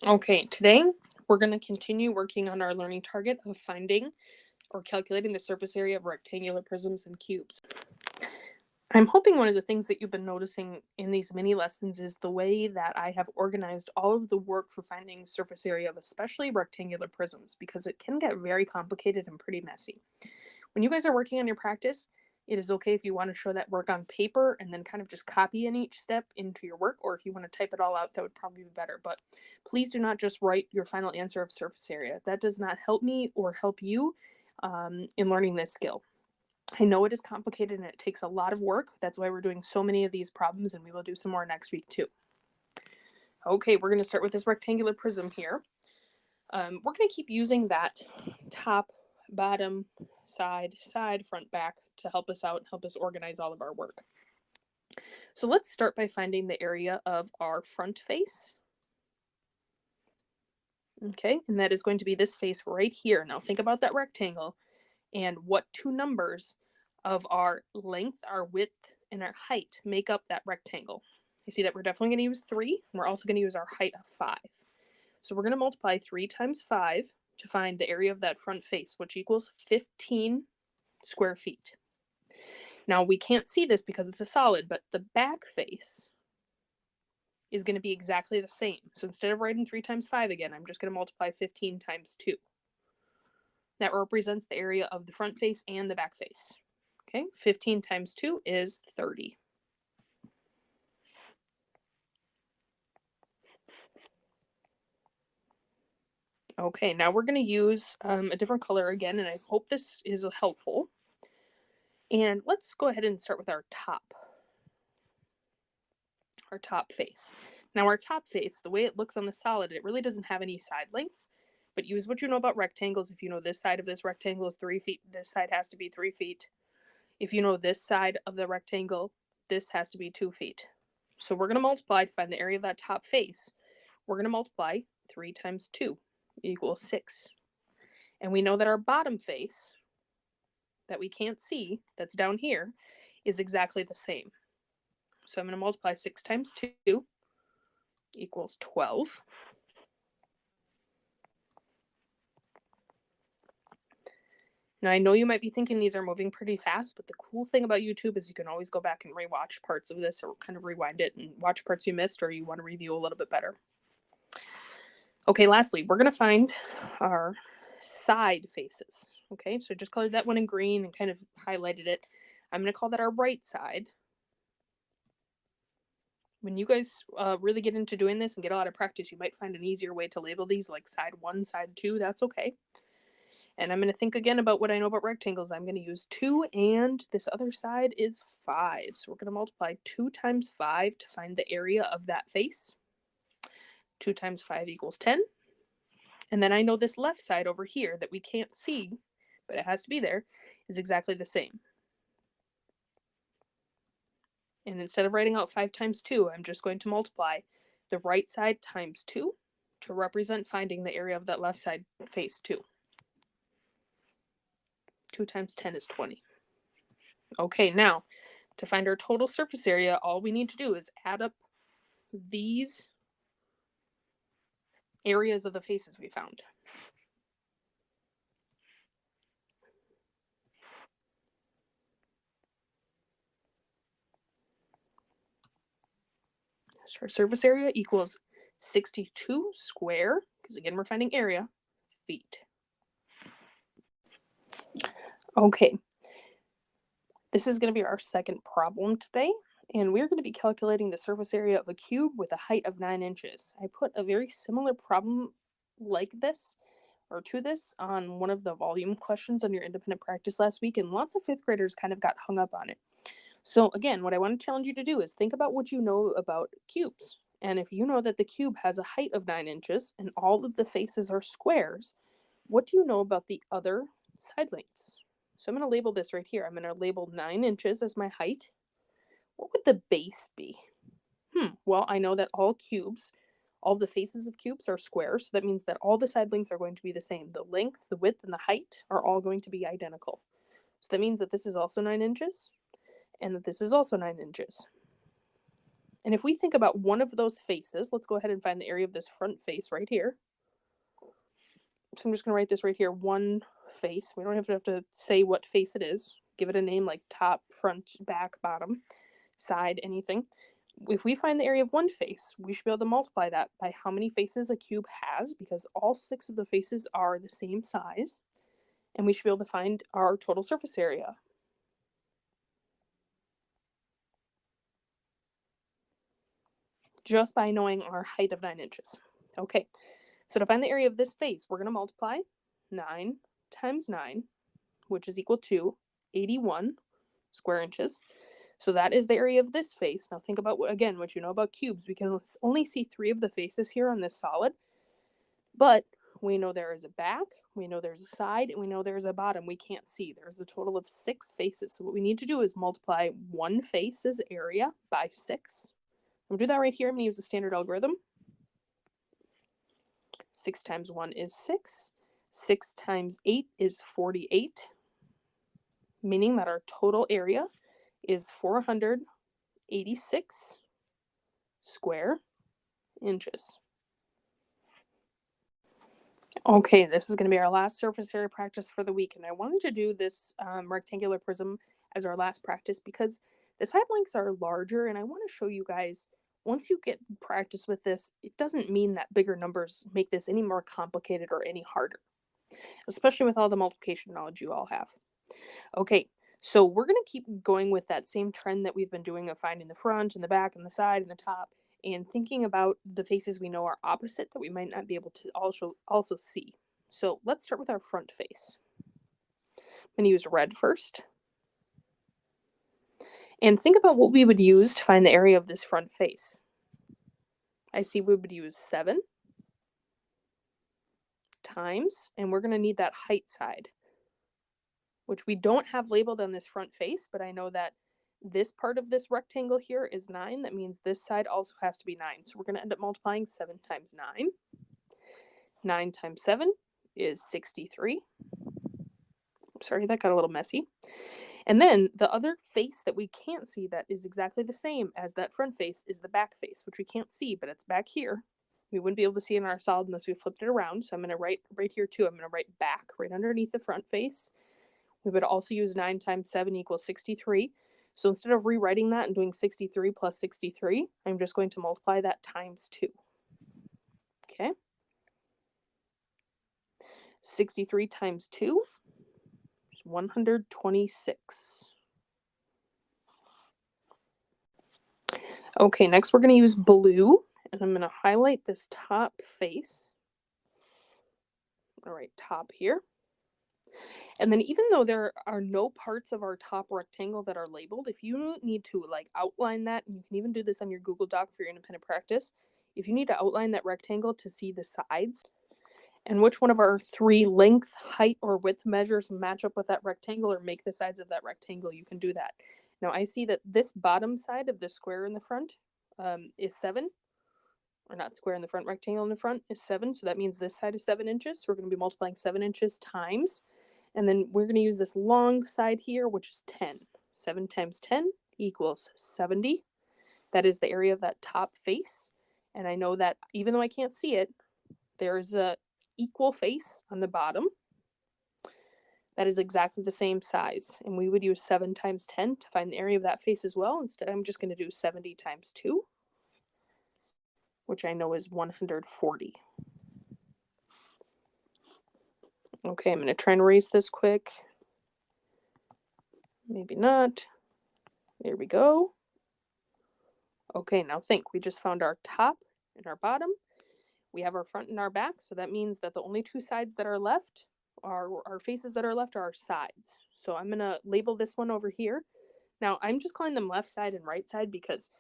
Okay, today we're going to continue working on our learning target of finding or calculating the surface area of rectangular prisms and cubes. I'm hoping one of the things that you've been noticing in these mini lessons is the way that I have organized all of the work for finding surface area of especially rectangular prisms, because it can get very complicated and pretty messy. When you guys are working on your practice, it is okay if you want to show that work on paper and then kind of just copy in each step into your work, or if you want to type it all out, that would probably be better. But please do not just write your final answer of surface area. That does not help me or help you in learning this skill. I know it is complicated and it takes a lot of work. That's why we're doing so many of these problems, and we will do some more next week too. Okay, we're going to start with this rectangular prism here. We're going to keep using that top, bottom, side, front, back to help us out, help us organize all of our work. So let's start by finding the area of our front face. Okay, and that is going to be this face right here. Now think about that rectangle and what two numbers of our length, our width, and our height make up that rectangle. You see that we're definitely going to use 3. And we're also going to use our height of 5. So we're going to multiply 3 times 5 to find the area of that front face, which equals 15 square feet. Now we can't see this because it's a solid, but the back face is going to be exactly the same. So instead of writing 3 times 5 again, I'm just going to multiply 15 times 2. That represents the area of the front face and the back face. Okay, 15 times 2 is 30. Okay, now we're going to use a different color again, and I hope this is helpful. And let's go ahead and start with our top face. Now our top face, the way it looks on the solid, it really doesn't have any side lengths, but use what you know about rectangles. If you know this side of this rectangle is 3 feet, this side has to be 3 feet. If you know this side of the rectangle, this has to be 2 feet. So we're going to multiply to find the area of that top face. We're going to multiply 3 times 2 equals 6. And we know that our bottom face, that we can't see, that's down here, is exactly the same. So I'm going to multiply 6 times 2 equals 12. Now, I know you might be thinking these are moving pretty fast, but the cool thing about YouTube is you can always go back and rewatch parts of this, or kind of rewind it and watch parts you missed or you want to review a little bit better. Okay, lastly, we're going to find our side faces. Okay, so just colored that one in green and kind of highlighted it. I'm going to call that our right side. When you guys really get into doing this and get a lot of practice, you might find an easier way to label these, like side 1, side 2. That's okay. And I'm going to think again about what I know about rectangles. I'm going to use 2, and this other side is 5. So we're going to multiply 2 times 5 to find the area of that face. 2 times 5 equals 10. And then I know this left side over here that we can't see, but it has to be there, is exactly the same. And instead of writing out 5 times 2, I'm just going to multiply the right side times 2 to represent finding the area of that left side face too. 2 times 10 is 20. Okay, now to find our total surface area, all we need to do is add up these areas of the faces we found. So our surface area equals 62 square, because again, we're finding area, feet. Okay, this is going to be our second problem today, and we're going to be calculating the surface area of a cube with a height of 9 inches. I put a very similar problem like this, or to this, on one of the volume questions on your independent practice last week, and lots of 5th graders kind of got hung up on it. So again, what I want to challenge you to do is think about what you know about cubes. And if you know that the cube has a height of 9 inches and all of the faces are squares, what do you know about the other side lengths? So I'm going to label this right here. I'm going to label 9 inches as my height. What would the base be? Well, I know that all the faces of cubes are squares, so that means that all the side lengths are going to be the same. The length, the width, and the height are all going to be identical. So that means that this is also 9 inches, and that this is also 9 inches. And if we think about one of those faces, let's go ahead and find the area of this front face right here. So I'm just going to write this right here, one face. We don't have to say what face it is. Give it a name like top, front, back, bottom, side, anything. If we find the area of one face, we should be able to multiply that by how many faces a cube has, because all 6 of the faces are the same size. And we should be able to find our total surface area. Just by knowing our height of 9 inches. Okay, so to find the area of this face, we're going to multiply 9 times 9, which is equal to 81 square inches. So that is the area of this face. Now think about, again, what you know about cubes. We can only see 3 of the faces here on this solid, but we know there is a back, we know there's a side, and we know there's a bottom we can't see. There's a total of 6 faces. So what we need to do is multiply one face's area by 6. I'm going to do that right here. I'm going to use the standard algorithm. 6 times 1 is 6. 6 times 8 is 48, meaning that our total area is 486 square inches. Okay, this is going to be our last surface area practice for the week, and I wanted to do this rectangular prism as our last practice because the side lengths are larger, and I want to show you guys, once you get practice with this, it doesn't mean that bigger numbers make this any more complicated or any harder, especially with all the multiplication knowledge you all have. Okay, so we're going to keep going with that same trend that we've been doing of finding the front and the back and the side and the top, and thinking about the faces we know are opposite that we might not be able to also see. So let's start with our front face. I'm going to use red first. And think about what we would use to find the area of this front face. I see we would use 7 times, and we're going to need that height side, which we don't have labeled on this front face, but I know that this part of this rectangle here is 9. That means this side also has to be 9. So we're going to end up multiplying 7 times 9. 9 times 7 is 63. Sorry, that got a little messy. And then the other face that we can't see that is exactly the same as that front face is the back face, which we can't see, but it's back here. We wouldn't be able to see in our solid unless we flipped it around. So I'm going to write right here too. I'm going to write back right underneath the front face. We would also use 9 times 7 equals 63. So instead of rewriting that and doing 63 plus 63, I'm just going to multiply that times 2. Okay. 63 times 2 is 126. Okay, next we're going to use blue, and I'm going to highlight this top face. I'm going to write top here. And then even though there are no parts of our top rectangle that are labeled, if you need to like outline that, and you can even do this on your Google Doc for your independent practice, if you need to outline that rectangle to see the sides and which one of our 3 length, height, or width measures match up with that rectangle or make the sides of that rectangle, you can do that. Now I see that this bottom side of the square in the front is 7. Or not square in the front, rectangle in the front is 7. So that means this side is 7 inches. So we're going to be multiplying 7 inches times. And then we're going to use this long side here, which is 10. 7 times 10 equals 70. That is the area of that top face. And I know that even though I can't see it, there is a equal face on the bottom that is exactly the same size. And we would use 7 times 10 to find the area of that face as well. Instead, I'm just going to do 70 times 2, which I know is 140. Okay, I'm going to try and erase this quick. Maybe not. There we go. Okay, now think. We just found our top and our bottom. We have our front and our back, so that means that the only 2 sides that are left, our faces that are left, are our sides. So I'm going to label this one over here. Now, I'm just calling them left side and right side because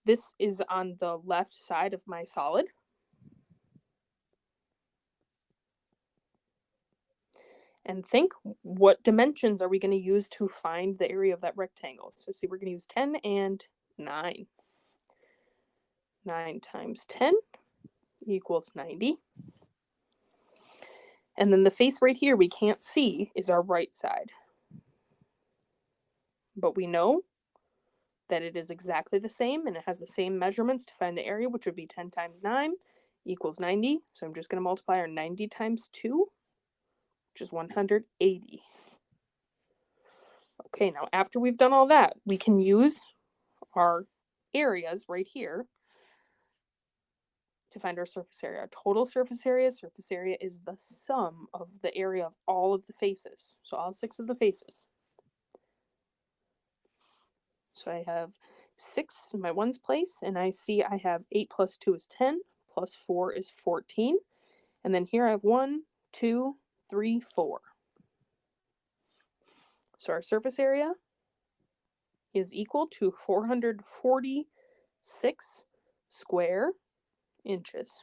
this is on the left side of my solid. And think, what dimensions are we going to use to find the area of that rectangle? So see, we're going to use 10 and 9. 9 times 10 equals 90. And then the face right here we can't see is our right side. But we know that it is exactly the same and it has the same measurements to find the area, which would be 10 times 9 equals 90. So I'm just going to multiply our 90 times 2, which is 180. Okay, now after we've done all that, we can use our areas right here to find our surface area. Our total surface area is the sum of the area of all of the faces. So all 6 of the faces. So I have 6 in my ones place, and I see I have 8 plus 2 is 10, plus 4 is 14. And then here I have 1, 2, 3, 4. So our surface area is equal to 446 square inches.